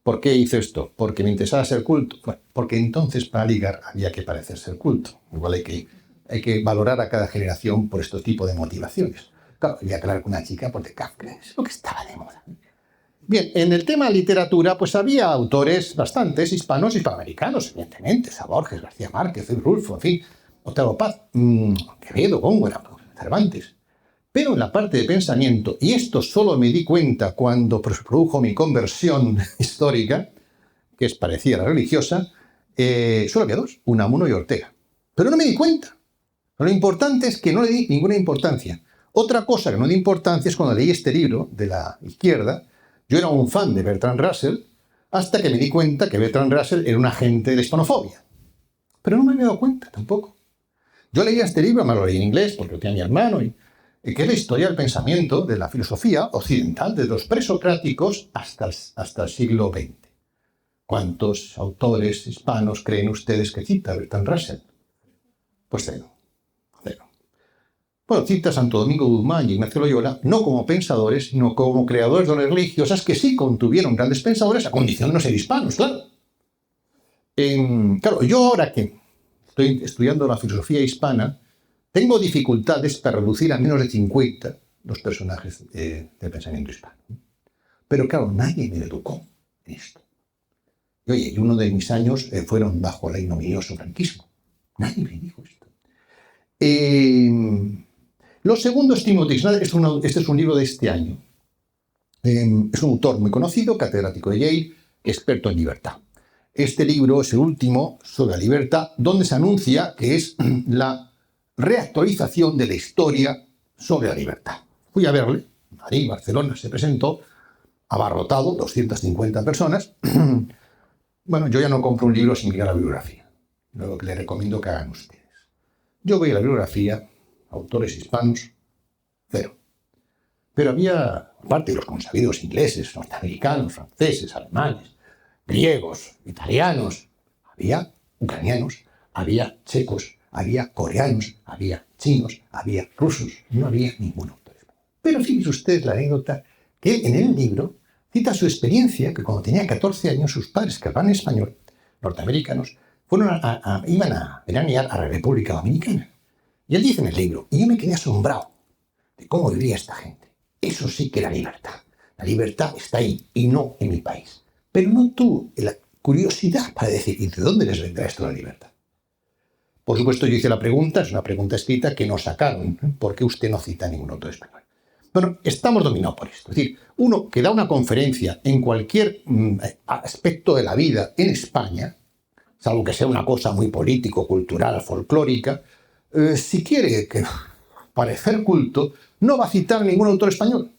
¿Por qué hice esto? ¿Porque me interesaba ser culto? Bueno, porque entonces para ligar había que parecer ser culto. Igual hay que valorar a cada generación por este tipo de motivaciones. Claro, había que hablar con una chica porque Kafka es lo que estaba de moda. Bien, en el tema literatura, pues había autores bastantes hispanos y hispanoamericanos, evidentemente. Borges, García Márquez, Rulfo, en fin. Octavio Paz, Quevedo, Góngora, Cervantes. Pero en la parte de pensamiento, y esto solo me di cuenta cuando produjo mi conversión histórica, que es parecida a la religiosa, solo había dos, Unamuno y Ortega. Pero no me di cuenta. Lo importante es que no le di ninguna importancia. Otra cosa que no di importancia es cuando leí este libro de la izquierda, yo era un fan de Bertrand Russell, hasta que me di cuenta que Bertrand Russell era un agente de la hispanofobia. Pero no me había dado cuenta tampoco. Yo leía este libro, me lo leí en inglés porque lo tenía mi hermano, y que es la historia del pensamiento de la filosofía occidental, desde los presocráticos hasta el siglo XX. ¿Cuántos autores hispanos creen ustedes que cita Bertrand Russell? Pues cero. Bueno, cita a Santo Domingo Guzmán y Ignacio Loyola no como pensadores, sino como creadores de obras religiosas que sí contuvieron grandes pensadores a condición de no ser hispanos, claro. Claro, yo ahora que estoy estudiando la filosofía hispana, tengo dificultades para reducir a menos de 50 los personajes del pensamiento hispano. Pero claro, nadie me educó en esto. Y oye, uno de mis años fueron bajo el ignominioso franquismo. Nadie me dijo esto. Lo segundo es Timothy Snyder. Este es un libro de este año. Es un autor muy conocido, catedrático de Yale, experto en libertad. Este libro es el último sobre la libertad, donde se anuncia que es la reactualización de la historia sobre la libertad. Fui a verle, Madrid, Barcelona, se presentó, abarrotado, 250 personas. Bueno, yo ya no compro un libro sin mirar la bibliografía, lo que les recomiendo que hagan ustedes. Yo voy a la bibliografía, autores hispanos, cero. Pero había, aparte de los consabidos ingleses, norteamericanos, franceses, alemanes, griegos, italianos, había ucranianos, había checos, había coreanos, había chinos, había rusos, no había ningún autor español. Pero fíjense ustedes la anécdota que él en el libro cita su experiencia que cuando tenía 14 años sus padres, que hablaban español, norteamericanos, iban a veranear a la República Dominicana. Y él dice en el libro, y yo me quedé asombrado de cómo vivía esta gente. Eso sí que era libertad. La libertad está ahí y no en mi país. Pero no tuve la curiosidad para decir, ¿y de dónde les vendrá esto la libertad? Por supuesto, yo hice la pregunta, es una pregunta escrita que nos sacaron. ¿Por qué usted no cita a ningún otro español? Bueno, estamos dominados por esto. Es decir, uno que da una conferencia en cualquier aspecto de la vida en España, salvo que sea una cosa muy político, cultural, folclórica, si quiere parecer culto, no va a citar ningún autor español.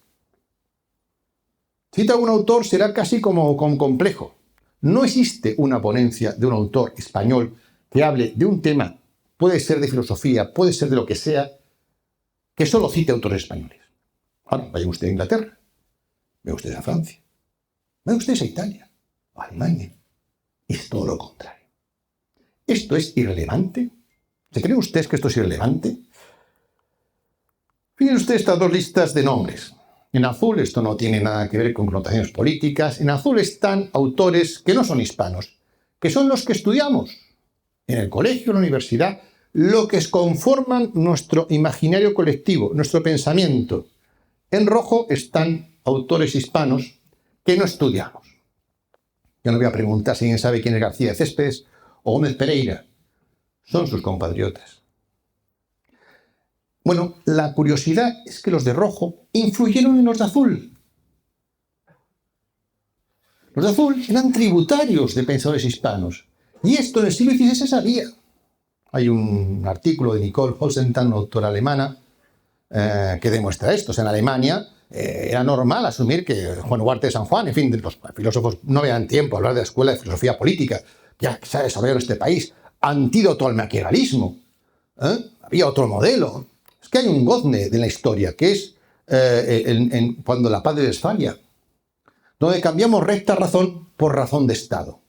Cita a un autor será casi como complejo. No existe una ponencia de un autor español que hable de un tema, puede ser de filosofía, puede ser de lo que sea, que solo cite autores españoles. Ahora, vaya usted a Inglaterra, vaya usted a Francia, vaya usted a Italia, a Alemania. Es todo lo contrario. ¿Esto es irrelevante? ¿Se creen ustedes que esto es irrelevante? Fíjense ustedes estas dos listas de nombres. En azul, esto no tiene nada que ver con connotaciones políticas, en azul están autores que no son hispanos, que son los que estudiamos. en el colegio, en la universidad, lo que conforman nuestro imaginario colectivo, nuestro pensamiento. En rojo están autores hispanos que no estudiamos. Yo no voy a preguntar si alguien sabe quién es García de Céspedes o Gómez Pereira. Son sus compatriotas. Bueno, la curiosidad es que los de rojo influyeron en los de azul. Los de azul eran tributarios de pensadores hispanos. Y esto en el siglo XVI se sabía. Hay un artículo de Nicole Holzenthal, una autora alemana, que demuestra esto. O sea, en Alemania era normal asumir que Juan Ugarte de San Juan, en fin, los filósofos no veían tiempo a hablar de la escuela de filosofía política, ya que se ha desarrollado en este país, antídoto al maquiavelismo. Había otro modelo. Es que hay un gozne de la historia, que es cuando la paz de Westfalia, donde cambiamos recta razón por razón de Estado.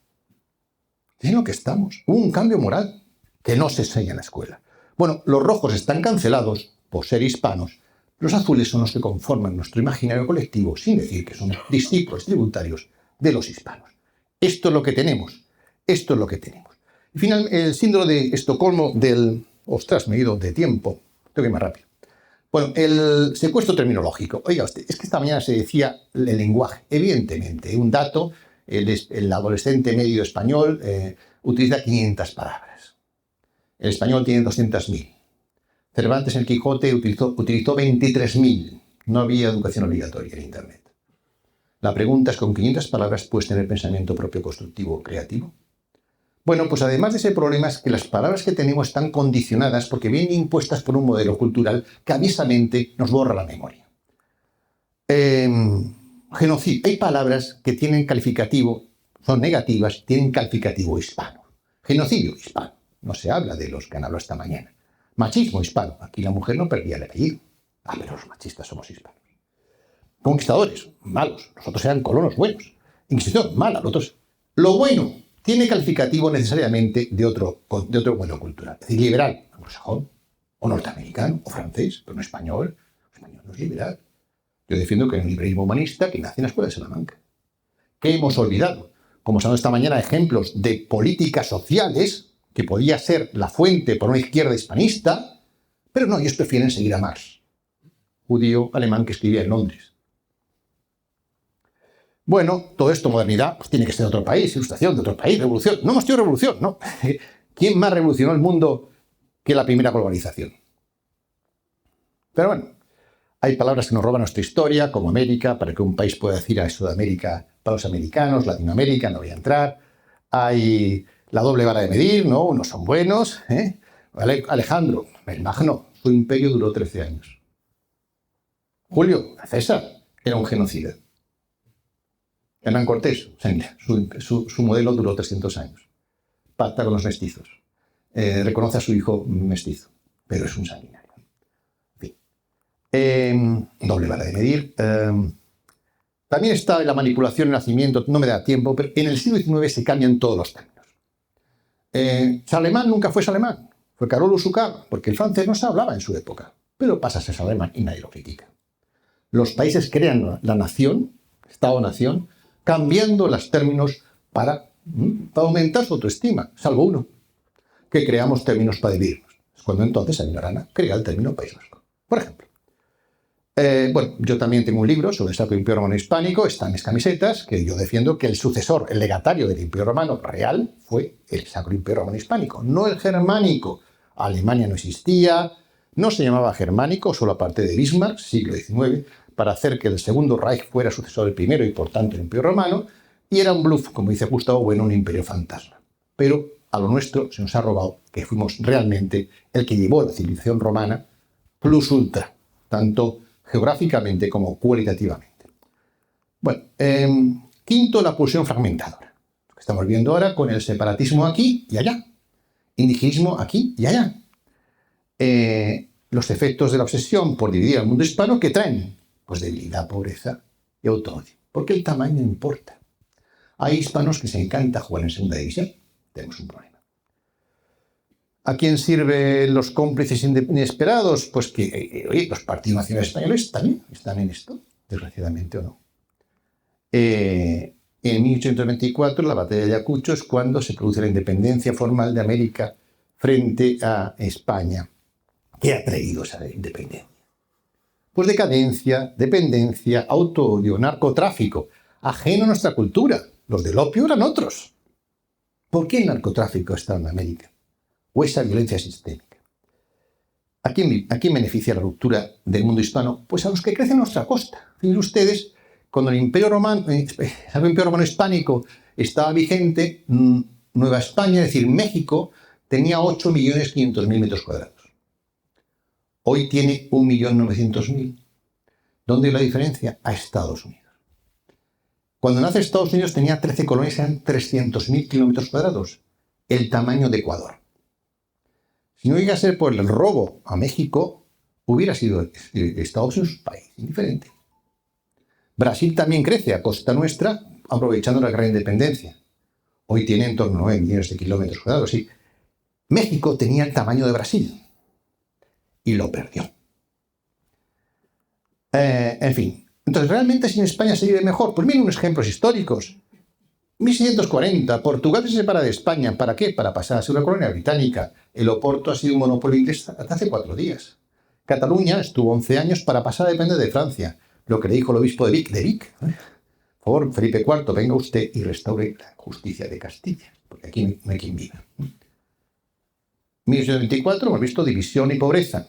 Es en lo que estamos. Hubo un cambio moral que no se enseña en la escuela. Bueno, los rojos están cancelados por ser hispanos. Los azules son los que conforman nuestro imaginario colectivo, sin decir que son discípulos tributarios de los hispanos. Esto es lo que tenemos. Esto es lo que tenemos. Y finalmente, el síndrome de Estocolmo del... Ostras, me he ido de tiempo. Tengo que ir más rápido. Bueno, el secuestro terminológico. Oiga usted, es que esta mañana se decía el lenguaje. Evidentemente, un dato, el adolescente medio español utiliza 500 palabras. El español tiene 200.000. Cervantes, el Quijote, utilizó 23.000. No había educación obligatoria en Internet. La pregunta es, ¿con 500 palabras puedes tener pensamiento propio, constructivo, creativo? Bueno, pues además de ese problema es que las palabras que tenemos están condicionadas porque vienen impuestas por un modelo cultural que avisamente nos borra la memoria. Genocidio. Hay palabras que tienen calificativo, son negativas, tienen calificativo hispano. Genocidio hispano. No se habla de los que han hablado esta mañana. Machismo hispano. Aquí la mujer no perdía el apellido. Pero los machistas somos hispanos. Conquistadores, malos. Los otros eran colonos buenos. Inquisición, mala. Los otros. Lo bueno tiene calificativo necesariamente de otro modelo cultural. Es decir, liberal, anglosajón, o norteamericano, o francés, pero no español. Español no es liberal. Yo defiendo que el liberalismo humanista que nace en la Escuela de Salamanca. ¿Qué hemos olvidado? Como se han dado esta mañana ejemplos de políticas sociales que podía ser la fuente por una izquierda hispanista, pero no, ellos prefieren seguir a Marx, judío alemán que escribía en Londres. Bueno, todo esto, modernidad, pues tiene que ser de otro país, ilustración de otro país, revolución. No hemos tenido revolución, no. ¿Quién más revolucionó el mundo que la primera globalización? Pero bueno, hay palabras que nos roban nuestra historia, como América, para que un país pueda decir a Sudamérica para los americanos, Latinoamérica, no voy a entrar. Hay la doble vara de medir, ¿no? Unos son buenos. Alejandro, el Magno, su imperio duró 13 años. Julio César era un genocida. Hernán Cortés, su modelo duró 300 años. Pacta con los mestizos. Reconoce a su hijo mestizo, pero es un sanguinario. En fin. Doble vara de medir. También está la manipulación, el nacimiento, no me da tiempo, pero en el siglo XIX se cambian todos los términos. Salemán nunca fue Salemán, fue Carolus Ucaba, porque el francés no se hablaba en su época, pero pasa a ser Salemán y nadie lo critica. Los países crean la nación, Estado-nación, cambiando los términos para aumentar su autoestima, salvo uno, que creamos términos para dividirnos. Es cuando entonces Sabino Arana crea el término País Vasco, por ejemplo. Bueno, yo también tengo un libro sobre el Sacro Imperio Romano Hispánico, está en mis camisetas, que yo defiendo que el sucesor, el legatario del Imperio Romano real fue el Sacro Imperio Romano Hispánico, no el germánico. Alemania no existía, no se llamaba germánico, solo a partir de Bismarck, siglo XIX, para hacer que el Segundo Reich fuera sucesor del primero y por tanto el Imperio Romano, y era un bluff, como dice Gustavo Bueno, un imperio fantasma. Pero a lo nuestro se nos ha robado que fuimos realmente el que llevó la civilización romana plus ultra, tanto geográficamente como cualitativamente. Bueno, quinto, la pulsión fragmentadora. Lo que estamos viendo ahora con el separatismo aquí y allá, indigenismo aquí y allá. Los efectos de la obsesión por dividir al mundo hispano, ¿qué traen? Pues debilidad, pobreza y autoodio. Porque el tamaño importa. Hay hispanos que se encanta jugar en segunda división. Tenemos un problema. ¿A quién sirven los cómplices inesperados? Pues que oye, los partidos nacionales españoles también están en esto, desgraciadamente o no. En 1824, la batalla de Ayacucho, es cuando se produce la independencia formal de América frente a España. ¿Qué ha traído esa independencia? Pues decadencia, dependencia, auto-odio, narcotráfico, ajeno a nuestra cultura. Los del opio eran otros. ¿Por qué el narcotráfico está en América? ¿O esa violencia sistémica? ¿A quién beneficia la ruptura del mundo hispano? Pues a los que crecen a nuestra costa. Fíjense ustedes, cuando el Imperio Romano Hispánico estaba vigente, Nueva España, es decir, México, tenía 8.500.000 metros cuadrados. Hoy tiene 1.900.000. ¿Dónde es la diferencia? A Estados Unidos. Cuando nace Estados Unidos tenía 13 colonias, eran 300.000 kilómetros cuadrados, el tamaño de Ecuador. Si no llega a ser por el robo a México, hubiera sido Estados Unidos un país indiferente. Brasil también crece a costa nuestra, aprovechando la gran independencia. Hoy tiene en torno a 9 millones de kilómetros cuadrados. Sí. México tenía el tamaño de Brasil y lo perdió. En fin, entonces, ¿realmente sin España se vive mejor? Pues miren unos ejemplos históricos. 1640, Portugal se separa de España. ¿Para qué? Para pasar a ser una colonia británica. El Oporto ha sido un monopolio inglés hasta hace 4 días. Cataluña estuvo 11 años para pasar a depender de Francia. Lo que le dijo el obispo de Vic. Por favor, Felipe IV, venga usted y restaure la justicia de Castilla, porque aquí no hay quien viva. 1824, hemos visto división y pobreza.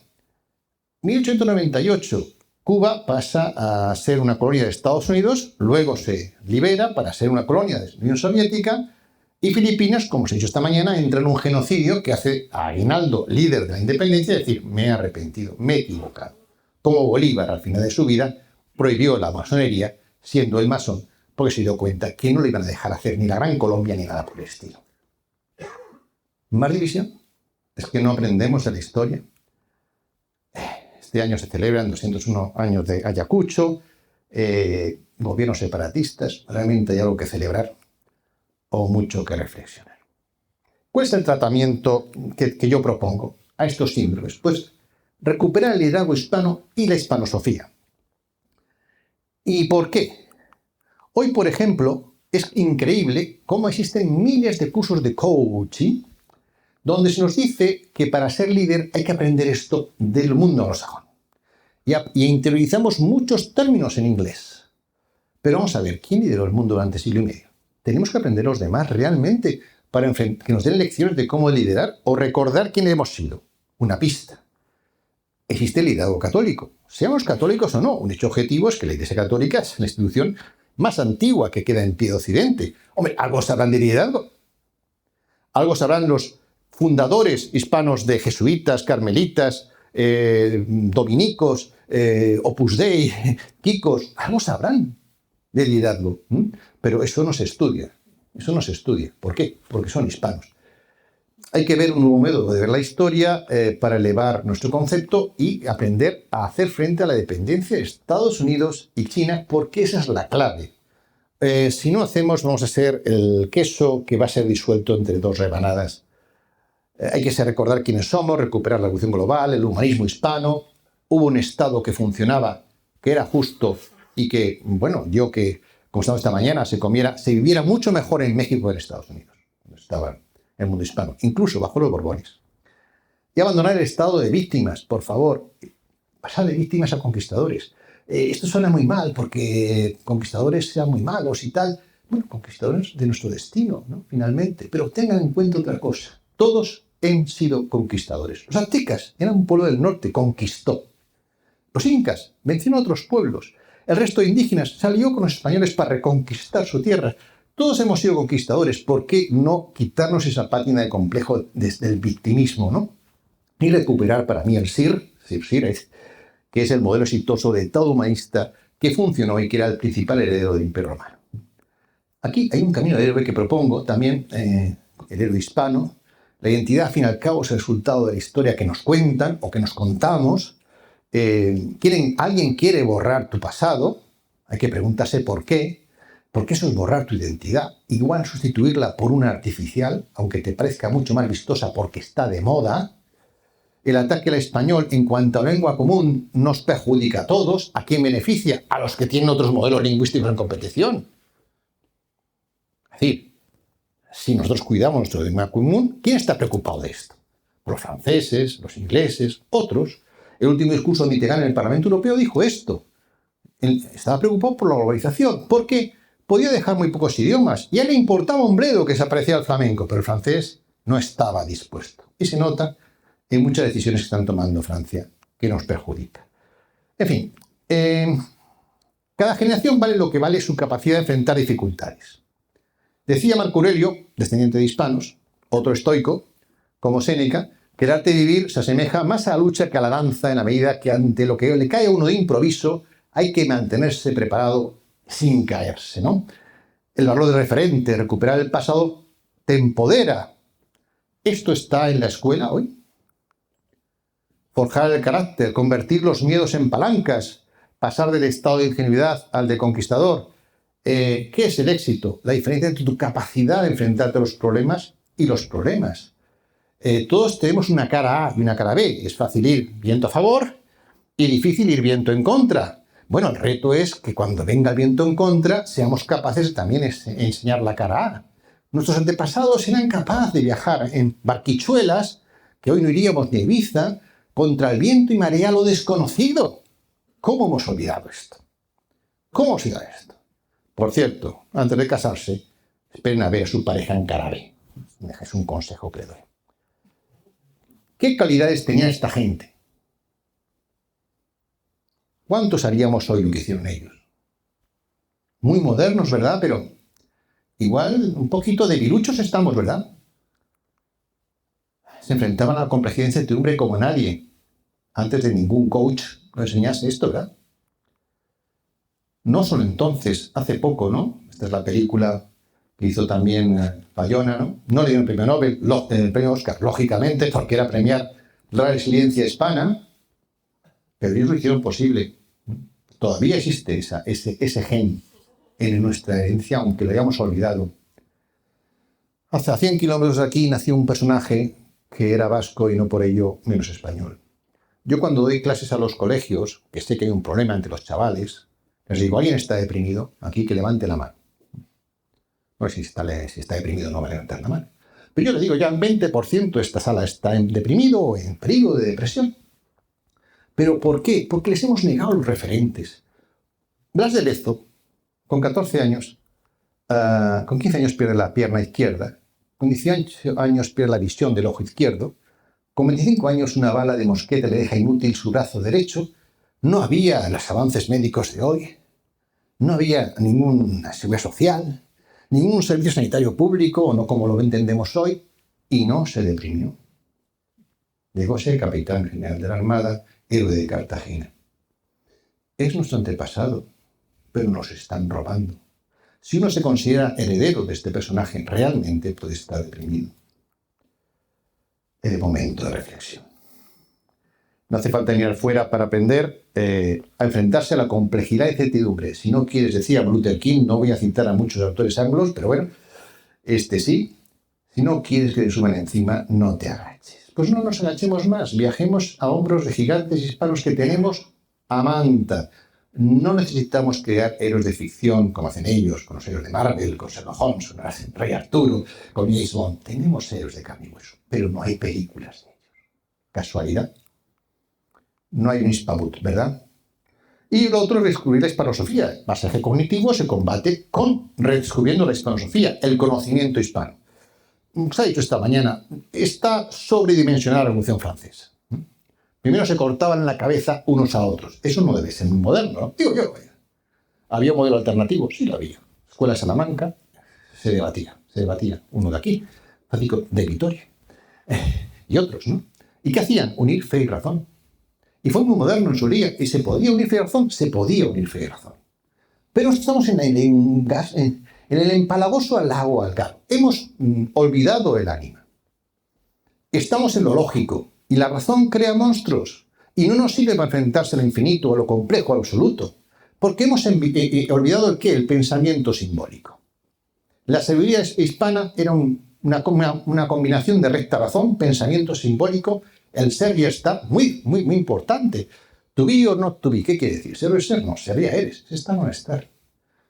1898, Cuba pasa a ser una colonia de Estados Unidos, luego se libera para ser una colonia de la Unión Soviética, y Filipinas, como se ha dicho esta mañana, entra en un genocidio que hace a Aguinaldo, líder de la independencia, decir, me he arrepentido, me he equivocado. Como Bolívar, al final de su vida, prohibió la masonería, siendo el masón, porque se dio cuenta que no le iban a dejar hacer ni la Gran Colombia ni nada por el estilo. ¿Más división? ¿Es que no aprendemos de la historia? Este año se celebran 201 años de Ayacucho, gobiernos separatistas, realmente hay algo que celebrar o mucho que reflexionar. ¿Cuál es el tratamiento que yo propongo a estos síndromes? Pues recuperar el liderazgo hispano y la hispanosofía. ¿Y por qué? Hoy, por ejemplo, es increíble cómo existen miles de cursos de coaching donde se nos dice que para ser líder hay que aprender esto del mundo anglosajón. Y interiorizamos muchos términos en inglés. Pero vamos a ver, ¿quién lideró el mundo durante siglo y medio? Tenemos que aprender los demás realmente para que nos den lecciones de cómo liderar o recordar quién hemos sido. Una pista. Existe el liderazgo católico. Seamos católicos o no, un hecho objetivo es que la Iglesia Católica es la institución más antigua que queda en pie de Occidente. Hombre, algo sabrán de liderazgo. Algo sabrán los fundadores hispanos de jesuitas, carmelitas, dominicos, Opus Dei, Kikos, algo sabrán de liderazgo. Pero eso no se estudia. ¿Por qué? Porque son hispanos. Hay que ver un nuevo método de ver la historia para elevar nuestro concepto y aprender a hacer frente a la dependencia de Estados Unidos y China, porque esa es la clave. Si no hacemos, vamos a ser el queso que va a ser disuelto entre dos rebanadas. Hay que recordar quiénes somos, recuperar la evolución global, el humanismo hispano. Hubo un Estado que funcionaba, que era justo y que, bueno, dio que, como estamos esta mañana, se viviera mucho mejor en México que en Estados Unidos, donde estaba el mundo hispano, incluso bajo los Borbones. Y abandonar el estado de víctimas, por favor. Pasar de víctimas a conquistadores. Esto suena muy mal porque conquistadores sean muy malos y tal. Bueno, conquistadores de nuestro destino, ¿no? Finalmente. Pero tengan en cuenta otra cosa. Todos han sido conquistadores. Los aztecas eran un pueblo del norte, conquistó. Los incas venció a otros pueblos. El resto de indígenas salió con los españoles para reconquistar su tierra. Todos hemos sido conquistadores. ¿Por qué no quitarnos esa pátina de complejo del victimismo, ¿no? Y recuperar para mí el SIR, que es el modelo exitoso de Estado humanista que funcionó y que era el principal heredero del Imperio Romano. Aquí hay un camino de héroe que propongo también, el héroe hispano. La identidad, al fin y al cabo, es el resultado de la historia que nos cuentan o que nos contamos. Alguien quiere borrar tu pasado, hay que preguntarse por qué. Porque eso es borrar tu identidad. Igual sustituirla por una artificial, aunque te parezca mucho más vistosa porque está de moda. El ataque al español en cuanto a lengua común nos perjudica a todos. ¿A quién beneficia? A los que tienen otros modelos lingüísticos en competición. Es decir, si nosotros cuidamos nuestro idioma común, ¿quién está preocupado de esto? Los franceses, los ingleses, otros. El último discurso de Mitterrand en el Parlamento Europeo dijo esto. Él estaba preocupado por la globalización, porque podía dejar muy pocos idiomas. Y a él le importaba un bledo que desapareciera el flamenco, pero el francés no estaba dispuesto. Y se nota en muchas decisiones que están tomando Francia, que nos perjudica. En fin, cada generación vale lo que vale su capacidad de enfrentar dificultades. Decía Marco Aurelio, descendiente de hispanos, otro estoico, como Séneca, que el arte de vivir se asemeja más a la lucha que a la danza, en la medida que ante lo que le cae a uno de improviso hay que mantenerse preparado sin caerse, ¿no? El valor de referente, recuperar el pasado, te empodera. ¿Esto está en la escuela hoy? Forjar el carácter, convertir los miedos en palancas, pasar del estado de ingenuidad al de conquistador. ¿Qué es el éxito? La diferencia entre tu capacidad de enfrentarte a los problemas y los problemas. Todos tenemos una cara A y una cara B. Es fácil ir viento a favor y difícil ir viento en contra. Bueno, el reto es que cuando venga el viento en contra, seamos capaces de también enseñar la cara A. Nuestros antepasados eran capaces de viajar en barquichuelas, que hoy no iríamos ni a Ibiza, contra el viento y marea lo desconocido. ¿Cómo hemos olvidado esto? ¿Cómo hemos olvidado esto? Por cierto, antes de casarse, esperen a ver a su pareja en cara B. Es un consejo que le doy. ¿Qué calidades tenía esta gente? ¿Cuántos haríamos hoy lo que hicieron ellos? Muy modernos, ¿verdad? Pero igual un poquito debiluchos estamos, ¿verdad? Se enfrentaban a la complejidad e incertidumbre como nadie. Antes de ningún coach nos enseñase esto, ¿verdad? No solo entonces, hace poco, ¿no? Esta es la película que hizo también Bayona, ¿no? No le dieron el premio Nobel, el premio Oscar, lógicamente, porque era premiar la resiliencia hispana, pero ellos lo hicieron posible. Todavía existe ese gen en nuestra herencia, aunque lo hayamos olvidado. Hace 100 kilómetros de aquí nació un personaje que era vasco y no por ello menos español. Yo cuando doy clases a los colegios, que sé que hay un problema entre los chavales, les digo, ¿alguien está deprimido? Aquí que levante la mano. No sé si está deprimido no va a levantar la mano. Pero yo les digo, ya el 20% de esta sala está deprimido o en peligro de depresión. ¿Pero por qué? Porque les hemos negado los referentes. Blas de Lezo, con 14 años, con 15 años pierde la pierna izquierda, con 18 años pierde la visión del ojo izquierdo, con 25 años una bala de mosquete le deja inútil su brazo derecho. No había los avances médicos de hoy, no había ninguna seguridad social, ningún servicio sanitario público, o no como lo entendemos hoy, y no se deprimió. Llegó a ser capitán general de la Armada, héroe de Cartagena. Es nuestro antepasado, pero nos están robando. Si uno se considera heredero de este personaje, realmente puede estar deprimido. El momento de reflexión. No hace falta mirar fuera para aprender a enfrentarse a la complejidad y incertidumbre. Si no quieres, decía Luther King, no voy a citar a muchos autores anglos, pero bueno, sí. Si no quieres que te suban encima, no te agaches. Pues no nos agachemos más, viajemos a hombros de gigantes hispanos que tenemos a manta. No necesitamos crear héroes de ficción como hacen ellos, con los héroes de Marvel, con Sherlock Holmes, con el Rey Arturo, con James Bond. Tenemos héroes de carne y hueso, pero no hay películas de ellos. ¿Casualidad? No hay un Hispabut, ¿verdad? Y lo otro es descubrir la hispanosofía. El pasaje cognitivo se combate con redescubriendo la hispanosofía, el conocimiento hispano. Se ha dicho esta mañana, está sobredimensionada la Revolución Francesa. Primero se cortaban la cabeza unos a otros. Eso no debe ser muy moderno, ¿no? Digo yo. ¿Había un modelo alternativo? Sí, lo había. Escuela de Salamanca, se debatía. Uno de aquí, Francisco de Vitoria, y otros, ¿no? ¿Y qué hacían? Unir fe y razón. Y fue muy moderno en su día. ¿Y se podía unir fe y razón? Se podía unir fe y razón. Pero estamos en el empalagoso halago al cabo. Hemos olvidado el ánima. Estamos en lo lógico. Y la razón crea monstruos. Y no nos sirve para enfrentarse al infinito, a lo complejo, al absoluto. Porque hemos olvidado el qué, el pensamiento simbólico. La sabiduría hispana era una combinación de recta razón, pensamiento simbólico, el ser y estar, muy importante. To be or not to be, ¿qué quiere decir? ¿Ser o ser? No, ser ya eres. Estar o no estar.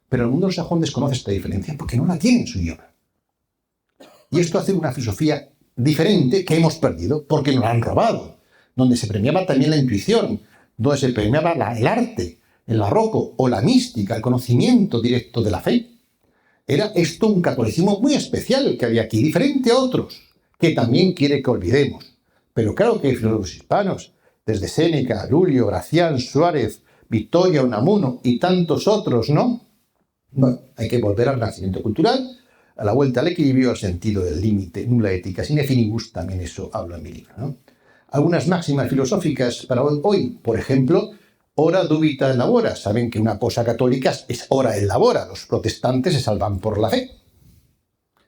Pero el mundo anglosajón desconoce esta diferencia porque no la tiene en su idioma. Y esto hace una filosofía diferente que hemos perdido porque nos la han robado, donde se premiaba también la intuición, donde se premiaba el arte, el barroco o la mística, el conocimiento directo de la fe. Era esto un catolicismo muy especial el que había aquí, diferente a otros, que también quiere que olvidemos. Pero claro que hay filósofos hispanos, desde Séneca, Lulio, Gracián, Suárez, Victoria, Unamuno y tantos otros, ¿no? Bueno, hay que volver al renacimiento cultural, a la vuelta al equilibrio, al sentido del límite, nula ética, sine finibus, también eso hablo en mi libro, ¿no? Algunas máximas filosóficas para hoy, por ejemplo, ora dubita et labora. Saben que una cosa católica es ora et labora. Los protestantes se salvan por la fe.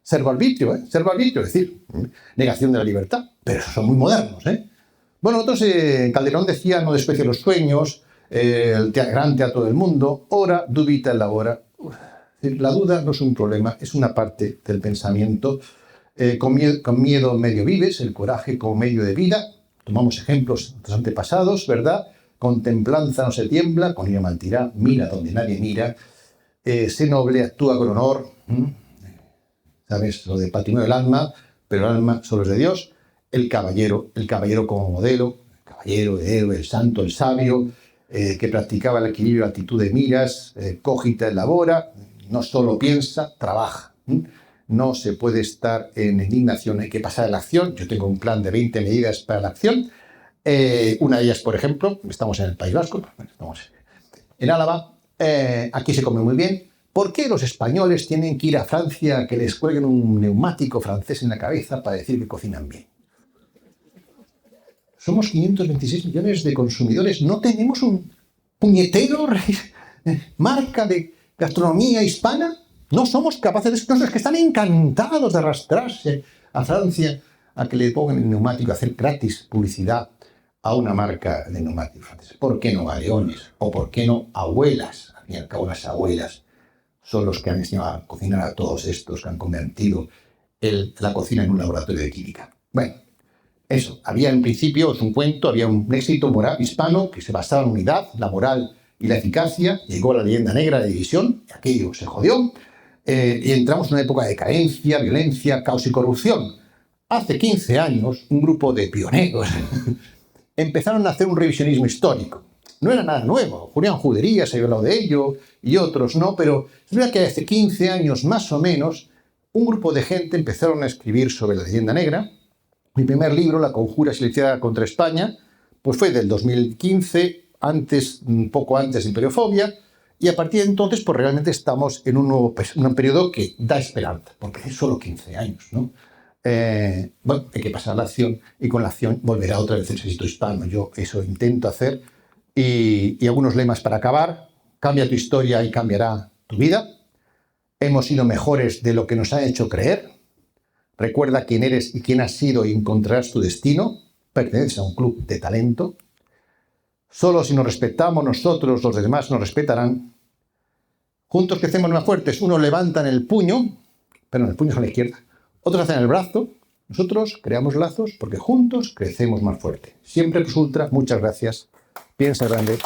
Servo arbitrio, servo arbitrio, es decir, negación de la libertad. Pero esos son muy modernos, Bueno, otros, Calderón decía, no desprecie los sueños, el gran teatro del mundo, ora dubita et labora. La duda no es un problema, es una parte del pensamiento. Con miedo medio vives, el coraje como medio de vida. Tomamos ejemplos de los antepasados, ¿verdad? Con templanza no se tiembla, con ira mentirá, mira donde nadie mira. Sé noble, actúa con honor. ¿Sabes? Lo de patrimonio del alma, pero el alma solo es de Dios. El caballero como modelo, el caballero, el héroe, el santo, el sabio, que practicaba el equilibrio, la actitud de miras, cogita, elabora, no solo piensa, trabaja. No se puede estar en indignación, hay que pasar a la acción. Yo tengo un plan de 20 medidas para la acción. Una de ellas, por ejemplo, estamos en el País Vasco, estamos en Álava, aquí se come muy bien. ¿Por qué los españoles tienen que ir a Francia a que les cuelguen un neumático francés en la cabeza para decir que cocinan bien? Somos 526 millones de consumidores, no tenemos un puñetero marca de gastronomía hispana. No somos capaces de eso. Es que están encantados de arrastrarse a Francia a que le pongan el neumático, a hacer gratis publicidad a una marca de neumáticos franceses. ¿Por qué no a leones? ¿O por qué no abuelas? Al fin y al cabo, las abuelas son los que han enseñado a cocinar a todos estos, que han convertido la cocina en un laboratorio de química. Bueno, eso. Había en principio, es un cuento, había un éxito moral hispano que se basaba en la unidad, la moral y la eficacia. Llegó la leyenda negra de división, y aquello se jodió. Y entramos en una época de decadencia, violencia, caos y corrupción. Hace 15 años, un grupo de pioneros empezaron a hacer un revisionismo histórico. No era nada nuevo. Julián Judería se había hablado de ello y otros no, pero es verdad que hace 15 años más o menos, un grupo de gente empezaron a escribir sobre la leyenda negra. Mi primer libro, La conjura silenciada contra España, pues fue del 2015, un poco antes de Imperiofobia. Y a partir de entonces, pues realmente estamos en un periodo que da esperanza, porque es solo 15 años, ¿no? Bueno, hay que pasar a la acción y con la acción volverá otra vez el éxito hispano. Yo eso intento hacer. Y algunos lemas para acabar. Cambia tu historia y cambiará tu vida. Hemos sido mejores de lo que nos han hecho creer. Recuerda quién eres y quién has sido y encontrarás tu destino. Perteneces a un club de talento. Solo si nos respetamos nosotros, los demás nos respetarán. Juntos crecemos más fuertes. Unos levantan el puño, pero el puño es a la izquierda. Otros hacen el brazo. Nosotros creamos lazos porque juntos crecemos más fuerte. Siempre plus ultra. Muchas gracias. Piensa grande.